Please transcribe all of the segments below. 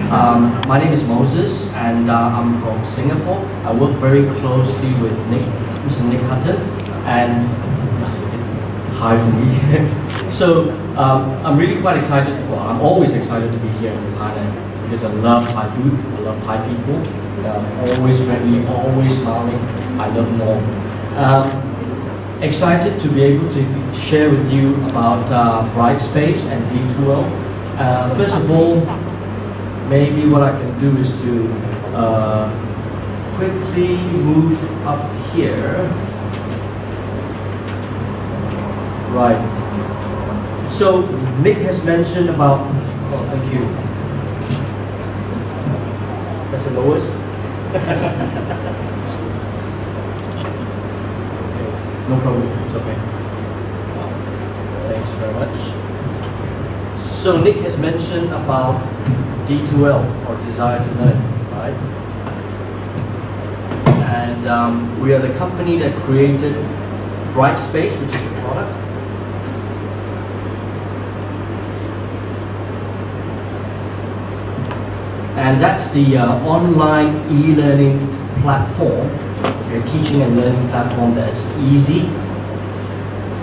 My name is Moses and I'm from Singapore. I work very closely with Mr. Nick Hutton, and this is a bit high for me. So I'm really quite excited, well, I'm always excited to be here in Thailand because I love Thai food, I love Thai people, always friendly, always smiling, I love them all. Excited to be able to share with you about Brightspace and D2L. First of all, maybe what I can do is to quickly move up here. Right. So Nick has mentioned about, oh thank you. That's the lowest. No problem, it's okay. Thanks very much. So Nick has mentioned about D2L, or desire to learn, right? And we are the company that created Brightspace, which is the product. And that's the online e-learning platform, a teaching and learning platform that is easy,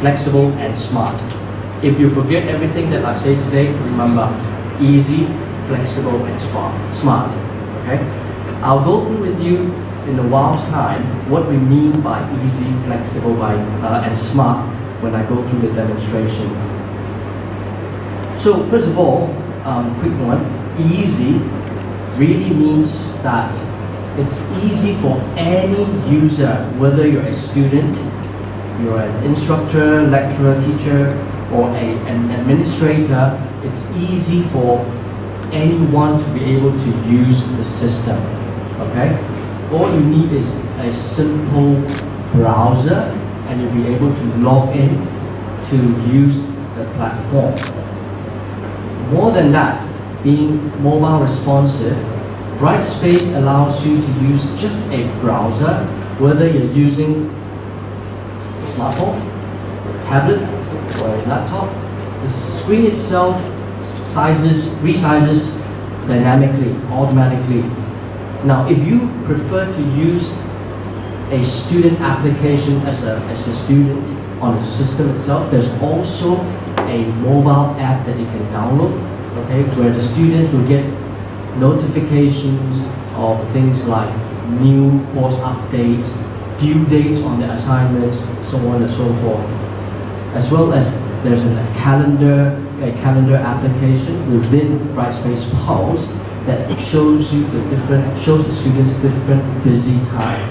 flexible, and smart. If you forget everything that I say today, remember, easy, flexible, and smart. Okay? I'll go through with you in a while's time what we mean by easy, flexible, and smart when I go through the demonstration. So first of all, quick one, easy really means that it's easy for any user, whether you're a student, you're an instructor, lecturer, teacher, or an administrator, it's easy for anyone to be able to use the system, okay? All you need is a simple browser and you'll be able to log in to use the platform. More than that, being mobile responsive, Brightspace allows you to use just a browser, whether you're using a smartphone, a tablet, or a laptop. The screen itself resizes dynamically, automatically. Now, if you prefer to use a student application as a student on the system itself, there's also a mobile app that you can download, okay, where the students will get notifications of things like new course updates, due dates on the assignments, so on and so forth. As well as there's a calendar application within Brightspace Pulse that shows the students different busy time,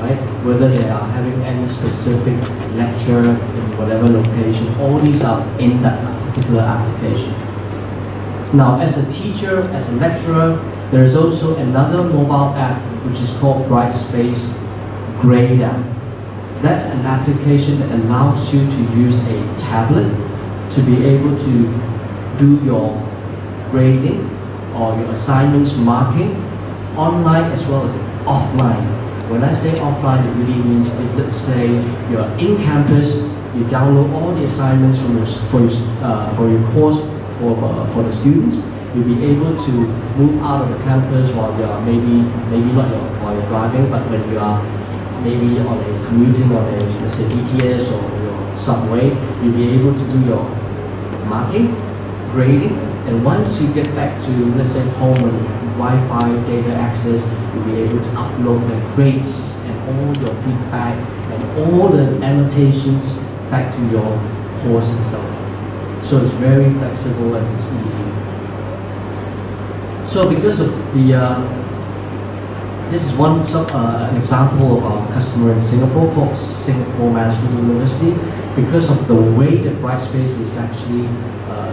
right? Whether they are having any specific lecture in whatever location, all these are in that particular application. Now, as a teacher, as a lecturer, there is also another mobile app which is called Brightspace Grader. That's an application that allows you to use a tablet to be able to do your grading or your assignments marking online as well as offline. When I say offline, it really means if, let's say, you're in campus, you download all the assignments for your course for the students, you'll be able to move out of the campus while you're maybe not while you're driving, but when you are maybe on a commuting on a, let's say, BTS or your subway, you'll be able to do your marking, grading, and once you get back to, let's say, home and Wi-Fi data access, you'll be able to upload the grades and all your feedback and all the annotations back to your course itself. So it's very flexible and it's easy. So because of this is an example of our customer in Singapore called Singapore Management University. Because of the way that Brightspace is actually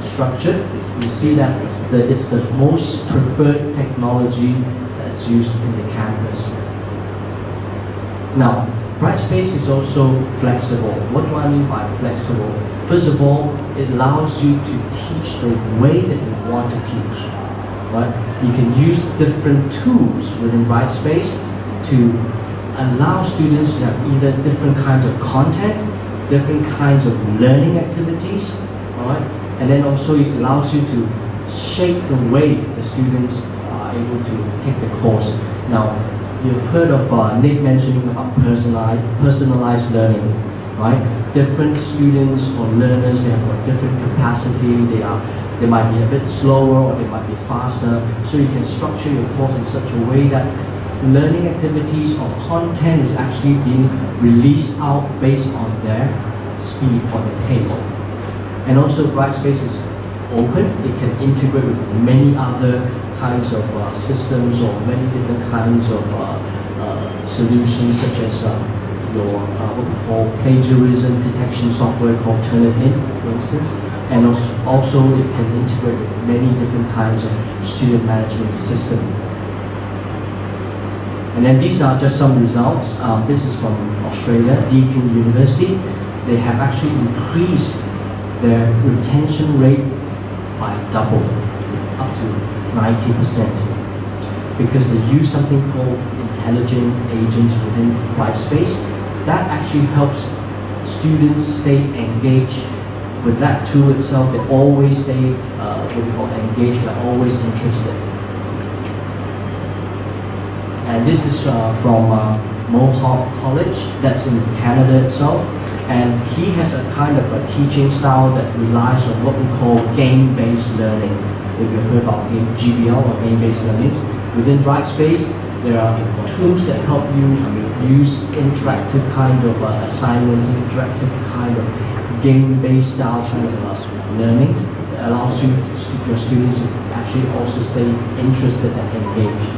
structured, you see that it's the most preferred technology that's used in the campus. Now, Brightspace is also flexible. What do I mean by flexible? First of all, it allows you to teach the way that you want to teach. Right? You can use different tools within Brightspace to allow students to have either different kinds of content, different kinds of learning activities, all right? And then also it allows you to shape the way the students are able to take the course. Now, you've heard of Nick mentioning about personalized learning, right? Different students or learners, they have a different capacity. They might be a bit slower or they might be faster. So you can structure your course in such a way that learning activities or content is actually being released out based on their speed or their pace. And also Brightspace is open. It can integrate with many other kinds of systems or many different kinds of solutions such as your what we call plagiarism detection software called Turnitin, for instance. And also it can integrate with many different kinds of student management system. And then these are just some results. This is from Australia, Deakin University. They have actually increased their retention rate by double, up to 90%, because they use something called intelligent agents within Brightspace. That actually helps students stay engaged with that tool itself. They always stay what we call engaged, they're always interested. And this is from Mohawk College, that's in Canada itself. And he has a kind of a teaching style that relies on what we call game-based learning. If you've heard about GBL or game-based learning, within Brightspace, there are tools that help you use interactive kind of assignments, interactive kind of game-based style kind of learning that allows your students to actually also stay interested and engaged.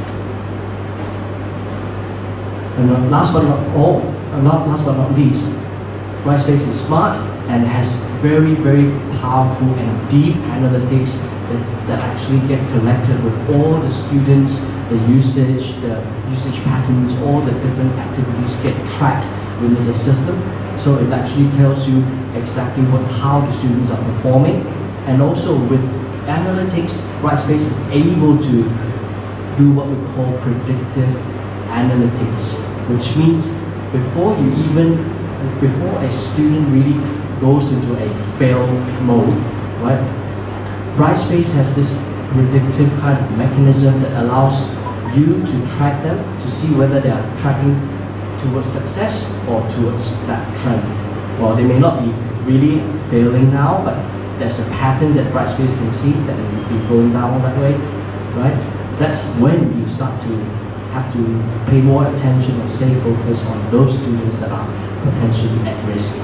And last but not least, Brightspace is smart and has very, very powerful and deep analytics that actually get collected with all the students, the usage patterns, all the different activities get tracked within the system. So it actually tells you exactly how the students are performing. And also with analytics, Brightspace is able to do what we call predictive analytics, which means before a student really goes into a fail mode, right? Brightspace has this predictive kind of mechanism that allows you to track them to see whether they are tracking towards success or towards that trend. Well, they may not be really failing now, but there's a pattern that Brightspace can see that they will be going down that way, right? That's when you start to have to pay more attention and stay focused on those students that are potentially at risk.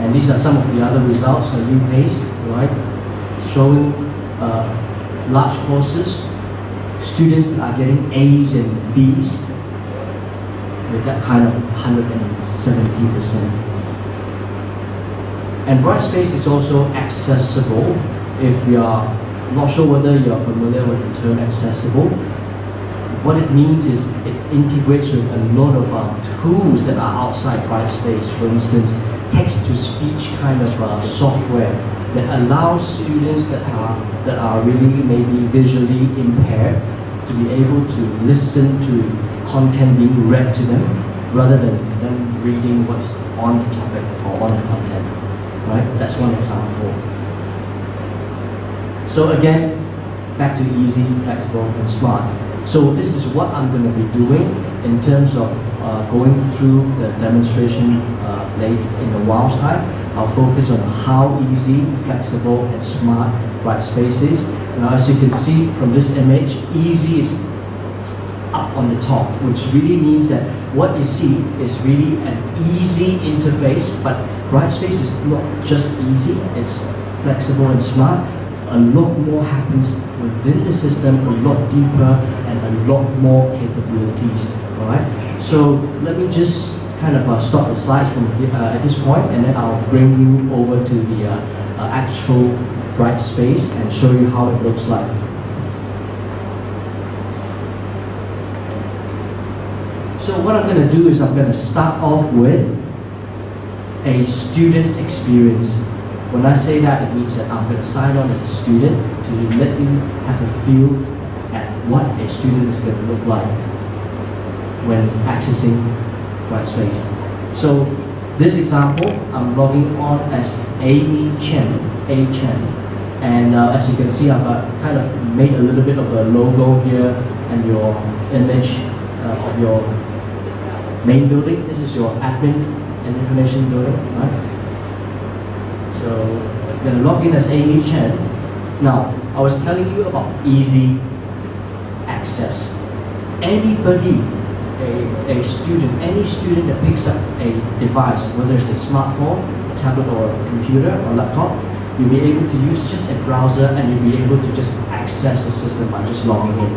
And these are some of the other results on UPace, right? Showing large courses, students that are getting A's and B's with that kind of 170%. And Brightspace is also accessible. If you are not sure whether you are familiar with the term accessible, what it means is it integrates with a lot of tools that are outside Brightspace. For instance, text-to-speech kind of software that allows students that are really maybe visually impaired to be able to listen to content being read to them rather than them reading what's on the topic or on the content, right? That's one example. So again, back to easy, flexible, and smart. So this is what I'm going to be doing in terms of going through the demonstration late in a while's time. I'll focus on how easy, flexible, and smart Brightspace is. Now, as you can see from this image, easy is up on the top, which really means that what you see is really an easy interface, but Brightspace is not just easy, it's flexible and smart. A lot more happens within the system, a lot deeper, and a lot more capabilities. All right. So let me just kind of stop the slides from here, at this point, and then I'll bring you over to the actual Brightspace and show you how it looks like. So what I'm going to do is I'm going to start off with a student experience. When I say that, it means that I'm going to sign on as a student to let you have a feel at what a student is going to look like when accessing Brightspace. So this example, I'm logging on as Amy Chen, A Chen. And as you can see, I've kind of made a little bit of a logo here and your image of your main building. This is your admin and information building, right? So I'm going to log in as Amy Chen. Now, I was telling you about easy access. Anybody, a student, any student that picks up a device, whether it's a smartphone, a tablet or a computer or laptop, you'll be able to use just a browser and you'll be able to just access the system by just logging in.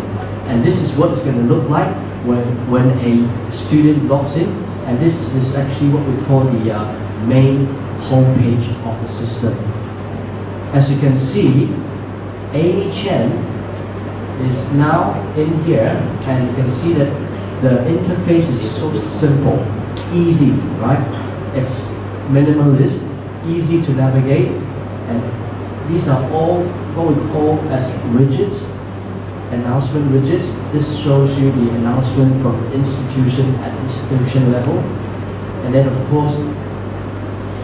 And this is what it's going to look like when a student logs in. And this is actually what we call the main homepage of the system. As you can see, Amy Chen is now in here, and you can see that the interface is so simple, easy, right? It's minimalist, easy to navigate, and these are all what we call as widgets, announcement widgets. This shows you the announcement from the institution at institution level. And then of course,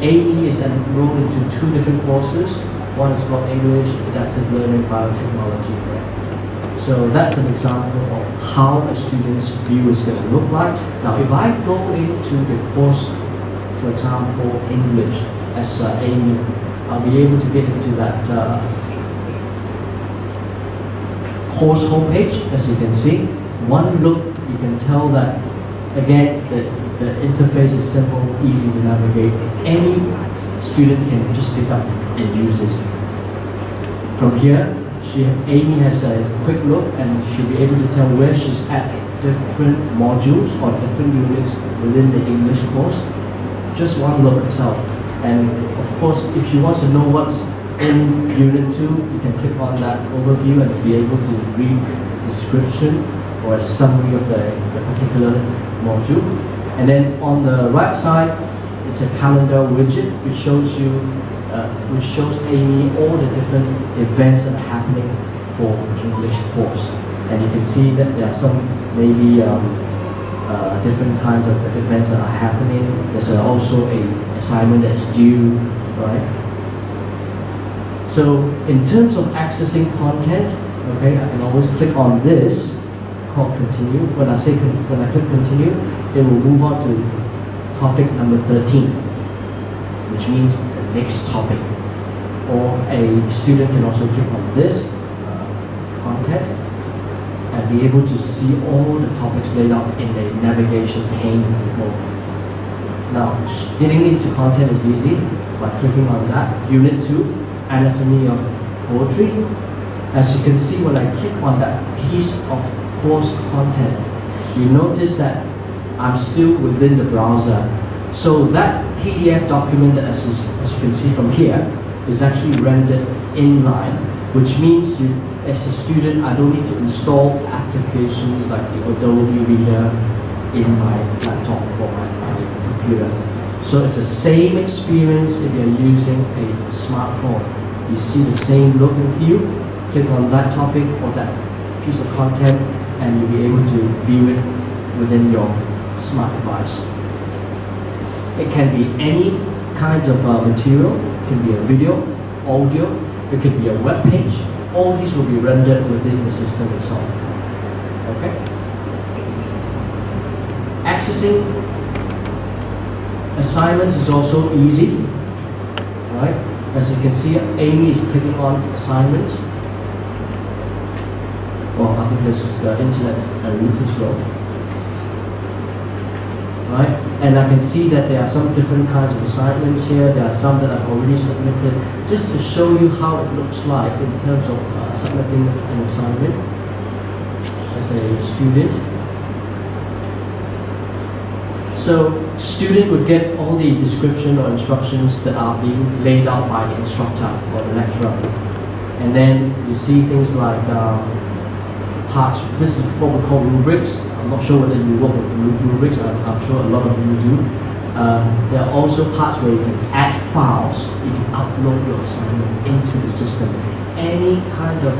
Amy is enrolled into 2 different courses. One is called English, Adaptive Learning, Biotechnology. So that's an example of how a student's view is going to look like. Now, if I go into the course, for example, English, as Amy, I'll be able to get into that course homepage, as you can see. One look, you can tell that, again, the interface is simple, easy to navigate. Any student can just pick up and use this. From here, Amy has a quick look and she'll be able to tell where she's at different modules or different units within the English course. Just one look itself. And of course, if she wants to know what's in Unit 2, you can click on that overview and be able to read the description or a summary of the particular module. And then on the right side, it's a calendar widget which shows you, which shows Amy all the different events that are happening for English course. And you can see that there are some maybe different kinds of events that are happening. There's also a assignment that is due, right? So in terms of accessing content, okay, I can always click on this called continue. When I click continue, it will move on to topic number 13, which means the next topic. Or a student can also click on this content and be able to see all the topics laid out in the navigation pane mode. Now, getting into content is easy by clicking on that. Unit 2, Anatomy of Poetry. As you can see, when I click on that piece of course content, you notice that I'm still within the browser. So that PDF document, as you can see from here, is actually rendered inline, which means as a student, I don't need to install applications like the Adobe Reader in my laptop or my computer. So it's the same experience if you're using a smartphone. You see the same look and feel, click on that topic or that piece of content and you'll be able to view it within your smart device. It can be any kind of material. It can be a video, audio, it could be a web page. All these will be rendered within the system itself. Okay? Accessing assignments is also easy, right? As you can see, Amy is clicking on assignments. Well, I think the internet's a little slow. Right? And I can see that there are some different kinds of assignments here. There are some that I've already submitted, just to show you how it looks like in terms of submitting an assignment as a student. So, student would get all the description or instructions that are being laid out by the instructor or the lecturer. And then you see things like parts. This is what we call rubrics. I'm not sure whether you work with rubrics. I'm sure a lot of you do. There are also parts where you can add files. You can upload your assignment into the system. Any kind of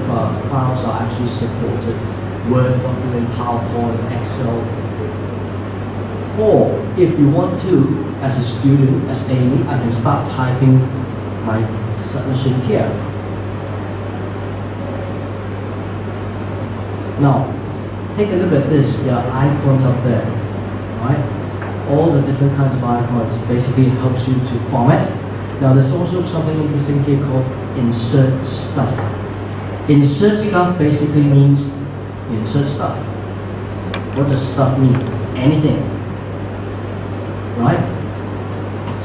files are actually supported. Word document, PowerPoint, Excel. Or if you want to, as a student, as Amy, I can start typing my submission here. Now, take a look at this. There are icons up there, right? All the different kinds of icons basically helps you to format. Now, there's also something interesting here called insert stuff. Insert stuff basically means insert stuff. What does stuff mean? Anything, right?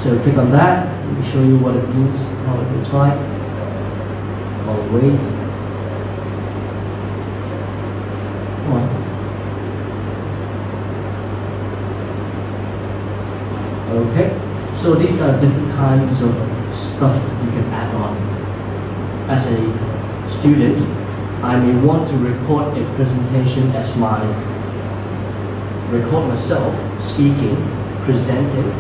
So click on that. Let me show you what it means, how it looks like. Oh, wait. Come on. Okay. So these are different kinds of stuff you can add on. As a student, I may want to record a presentation as record myself speaking, presenting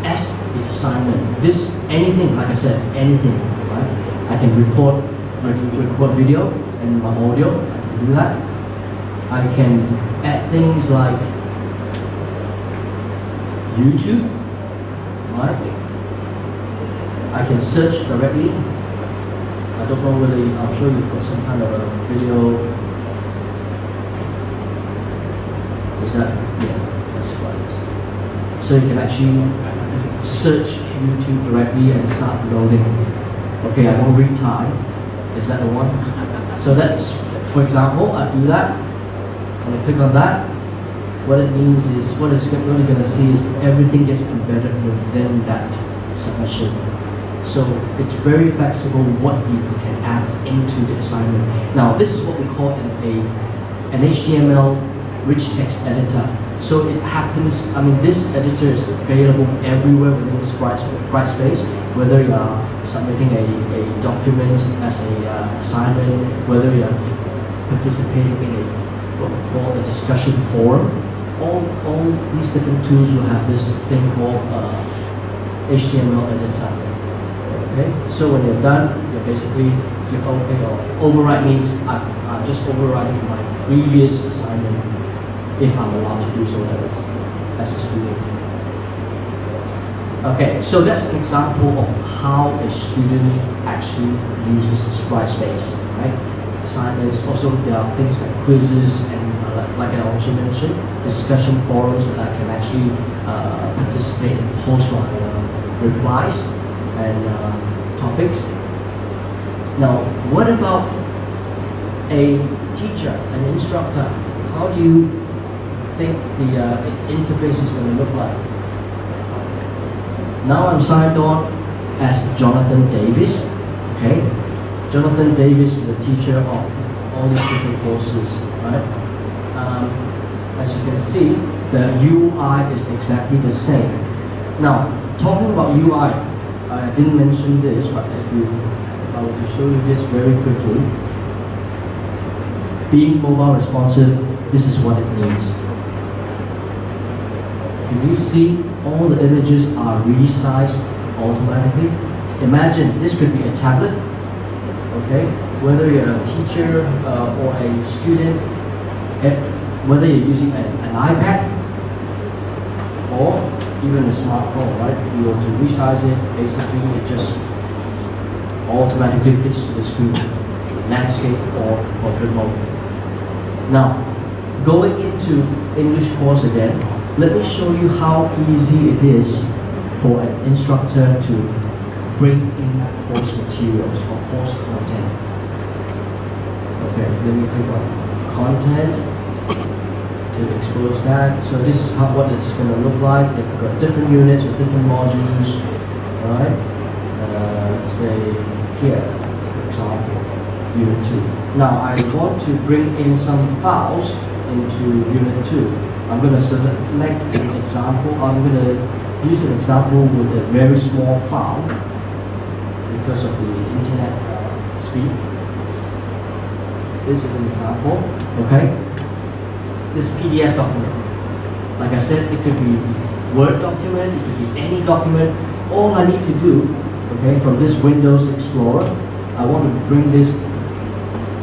as the assignment. This, anything, like I said, anything, right? I can record video and my audio, I can do that. I can add things like YouTube, right? I can search directly. I don't know whether I'm sure you've got some kind of a video. Is that? Yeah, that's what it is. So you can actually search YouTube directly and start loading. Okay, I won't read Thai. Is that the one? So that's, for example, I do that. When I click on that, what it means is, what it's really going to see is everything gets embedded within that submission. So it's very flexible what you can add into the assignment. Now this is what we call an HTML rich text editor. So it happens, I mean this editor is available everywhere within this Brightspace, whether you are submitting a document as an assignment, whether you are participating in what we call a discussion forum. All these different tools will have this thing called HTML editor. Okay, so when you're done, you basically click OK or overwrite means I'm just overwriting my previous assignment if I'm allowed to do so as a student. Okay, so that's an example of how a student actually uses Brightspace, right? Assignments, also there are things like quizzes and like I also mentioned, discussion forums that I can actually participate and post my replies and topics. Now, what about a teacher, an instructor? How do you think the interface is going to look like? Now I'm signed on as Jonathan Davis. Okay, Jonathan Davis is a teacher of all these different courses, right? As you can see, the UI is exactly the same. Now, talking about UI, I didn't mention this, but if I were to show you this very quickly, being mobile responsive, this is what it means. Can you see all the images are resized automatically? Imagine this could be a tablet, okay? Whether you're a teacher or a student, whether you're using an iPad or even a smartphone, right? If you were to resize it, basically it just automatically fits to the screen, landscape or portrait mode. Now, going into English course again, let me show you how easy it is for an instructor to bring in course materials or course content. Okay, let me click on content to expose that. So this is what it's going to look like. If you've got different units or different modules, right? Say here, for example, Unit 2. Now I want to bring in some files into Unit 2. I'm going to select an example. I'm going to use an example with a very small file because of the internet speed. This is an example, okay? This PDF document. Like I said, it could be Word document, it could be any document. All I need to do, okay, from this Windows Explorer, I want to bring this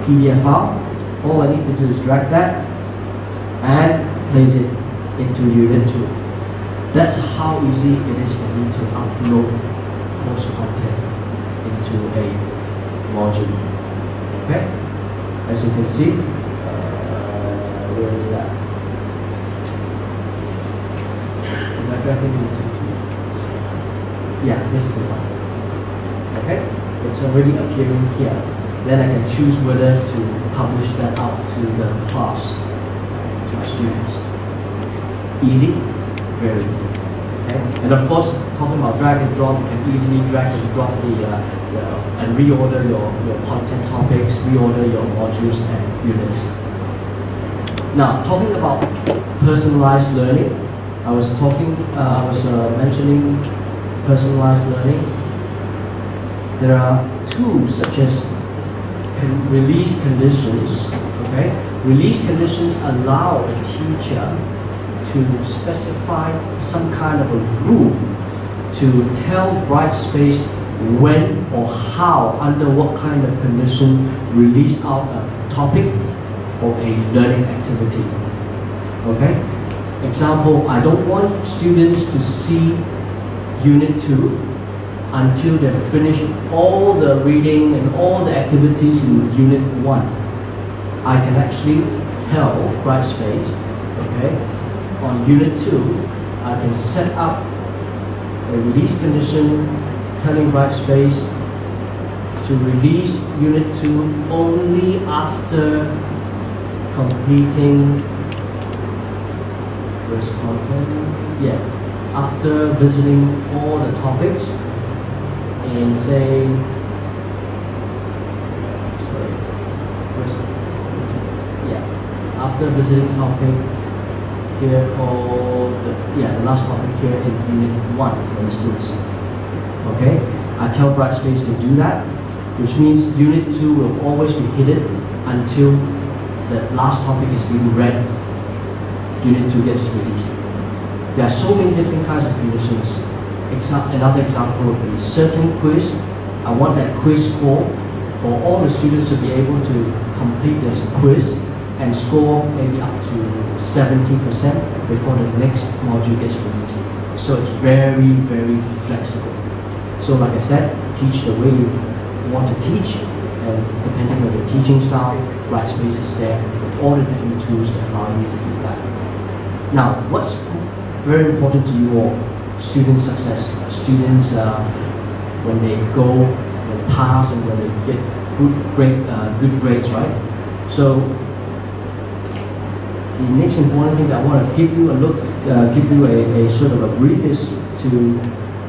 PDF file. All I need to do is drag that and place it into Unit 2. That's how easy it is for me to upload course content into a module. Okay? As you can see, dragging unit 2. Yeah, this is the one. Okay, it's already appearing here. Then I can choose whether to publish that out to the class, to my students. Easy, very easy. Okay, and of course, talking about drag and drop, you can easily drag and drop and reorder your content topics, reorder your modules and units. Now, talking about personalized learning, I was mentioning personalized learning. There are tools such as release conditions. Okay, release conditions allow a teacher to specify some kind of a rule to tell Brightspace when or how, under what kind of condition, release out a topic or a learning activity. Okay? Example, I don't want students to see Unit 2 until they've finished all the reading and all the activities in Unit 1. I can actually tell Brightspace, okay, on Unit 2, I can set up a release condition telling Brightspace to release Unit 2 only after completing where's content? Yeah, after visiting all the topics and say, sorry, yeah, after visiting topic here called, the last topic here in Unit 1, for instance. Okay, I tell Brightspace to do that, which means Unit 2 will always be hidden until the last topic is being read. Unit 2 gets released. There are so many different kinds of conditions. Another example would be certain quiz. I want that quiz score for all the students to be able to complete this quiz and score maybe up to 70% before the next module gets released. So it's very, very flexible. So like I said, teach the way you want to teach, and depending on your teaching style, Brightspace is there with all the different tools that allow you to do that. Now, what's very important to you all? Student success. Students, when they go and pass and when they get good grades, right? So the next important thing that I want to give you a sort of a brief is to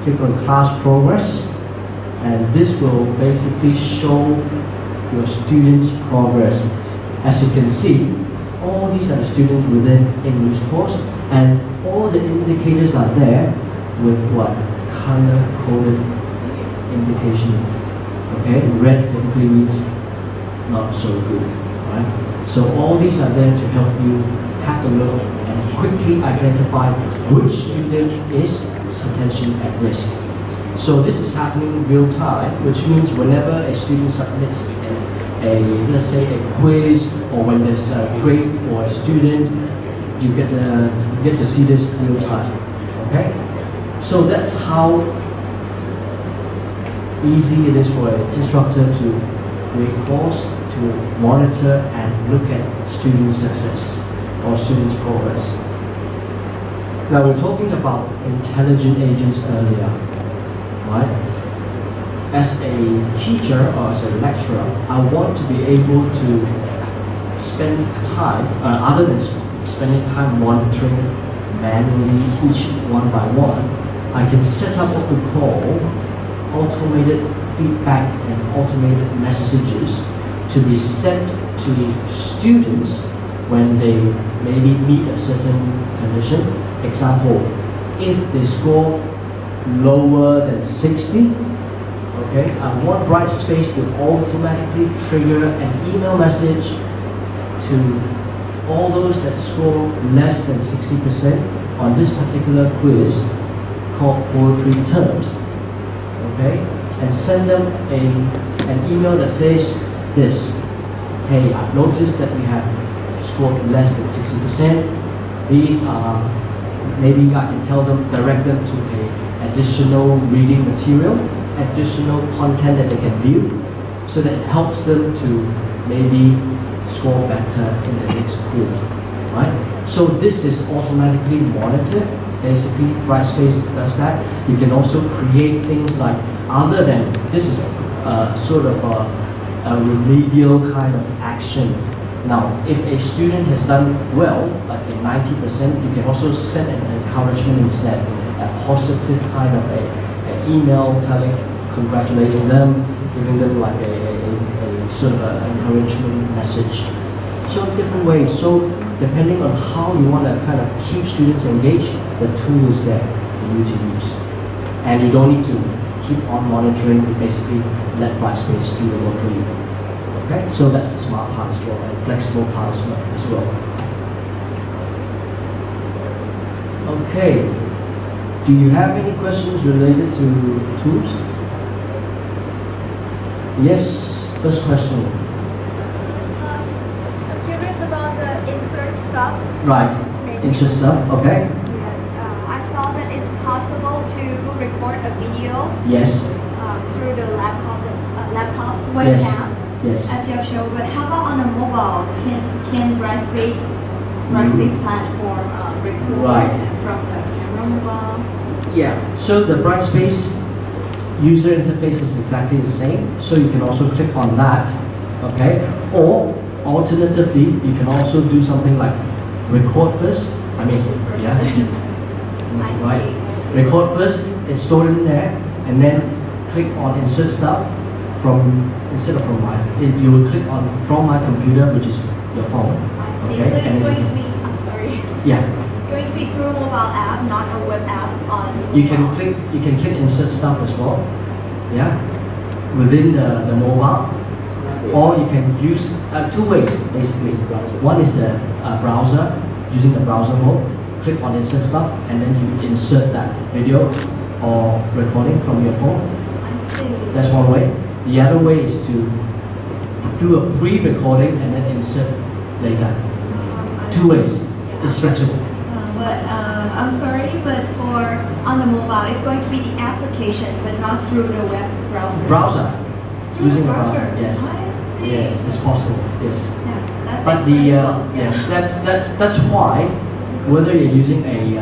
click on class progress, and this will basically show your students' progress. As you can see, all these are the students within English course, and all the indicators are there with what? Color-coded indication. Okay, red typically means not so good, right? So all these are there to help you have a look and quickly identify which student is potentially at risk. So this is happening real time, which means whenever a student submits let's say a quiz, or when there's a grade for a student, you get to see this real time. Okay, so that's how easy it is for an instructor to create course, to monitor and look at student success or students' progress. Now we're talking about intelligent agents earlier, right? As a teacher or as a lecturer, I want to be able to spend time, other than spending time monitoring manually each one by one, I can set up what we call automated feedback and automated messages to be sent to students when they maybe meet a certain condition. Example, if they score lower than 60, okay, I want Brightspace to automatically trigger an email message to all those that score less than 60% on this particular quiz called poetry terms, okay, and send them an email that says this: hey, I've noticed that we have scored less than 60%. These are, maybe I can tell them, direct them to a additional reading material, additional content that they can view, so that it helps them to maybe score better in the next quiz, right? So this is automatically monitored Basically, Brightspace does that. You can also create things like, other than, this is sort of a remedial kind of action. Now, if a student has done well, like a 90%, you can also send an encouragement instead, a positive kind of a email telling, congratulating them, giving them like a sort of an encouragement message. So different ways. So depending on how you want to kind of keep students engaged, the tool is there for you to use. And you don't need to keep on monitoring, basically let Brightspace do the work for you. Okay? So that's the smart part as well, and flexible part as well. Okay. Do you have any questions related to tools? Yes, first question. I'm curious about the insert stuff. Right. Insert stuff, okay? Yes, I saw that it's possible to record a video Yes. through the laptop's webcam, Yes. as you have shown. But how about on a mobile? Can Brightspace platform record Right. from the camera mobile? Yeah. So the Brightspace user interface is exactly the same. So you can also click on that, okay? Or alternatively, you can also do something like record first. Yeah. Right. Record first. It's stored in there, and then click on insert stuff instead of from my. You will click on from my computer, which is your phone. I see. Okay? So it's And going then, to be. I'm sorry. yeah. It's going to be through a mobile app, not a web app on. You can mobile. click insert stuff as well, yeah, within the mobile, or you can use two ways basically. One is the browser, using the browser mode. Click on insert stuff, and then you insert that video or recording from your phone. I see. That's one way. The other way is to do a pre-recording and then insert later. Two ways. It's flexible. But I'm sorry, but for on the mobile, it's going to be the application, but not through the web browser. Browser. Through Using the a browser. browser. Yes. I see. Yes, it's possible. Yes. Yeah, that's But the incredible. yes, that's why whether you're using a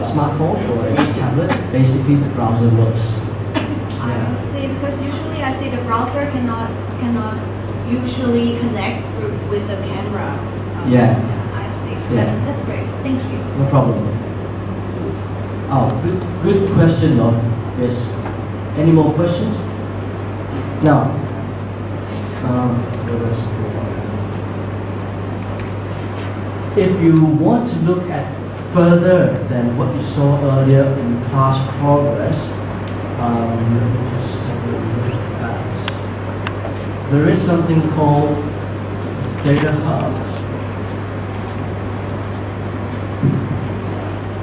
smartphone or a tablet, basically the browser works. I see, because usually I see the browser cannot usually connect through with the camera. Yeah. I see. Yeah. That's great. Thank you. No problem. Oh, good question though. Yes. Any more questions? Now, what else? If you want to look at further than what you saw earlier in class progress, just take a look at. There is something called Data Hub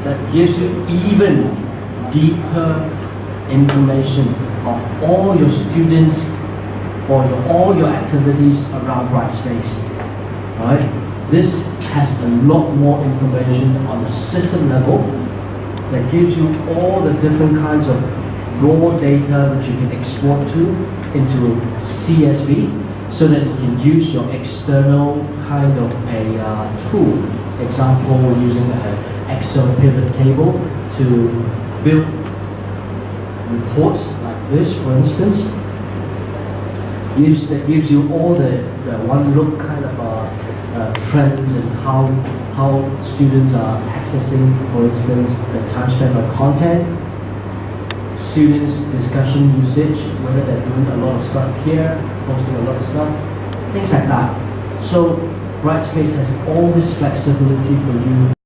that gives you even deeper information of all your students or all your activities around Brightspace. Right? This has a lot more information on the system level that gives you all the different kinds of raw data which you can export to into CSV so that you can use your external kind of a tool. Example, using an Excel pivot table to build reports like this, for instance. That gives you all the one look kind of trends and how students are accessing, for instance, the time spent on content, students' discussion usage, whether they're doing a lot of stuff here, posting a lot of stuff, things like that. So Brightspace has all this flexibility for you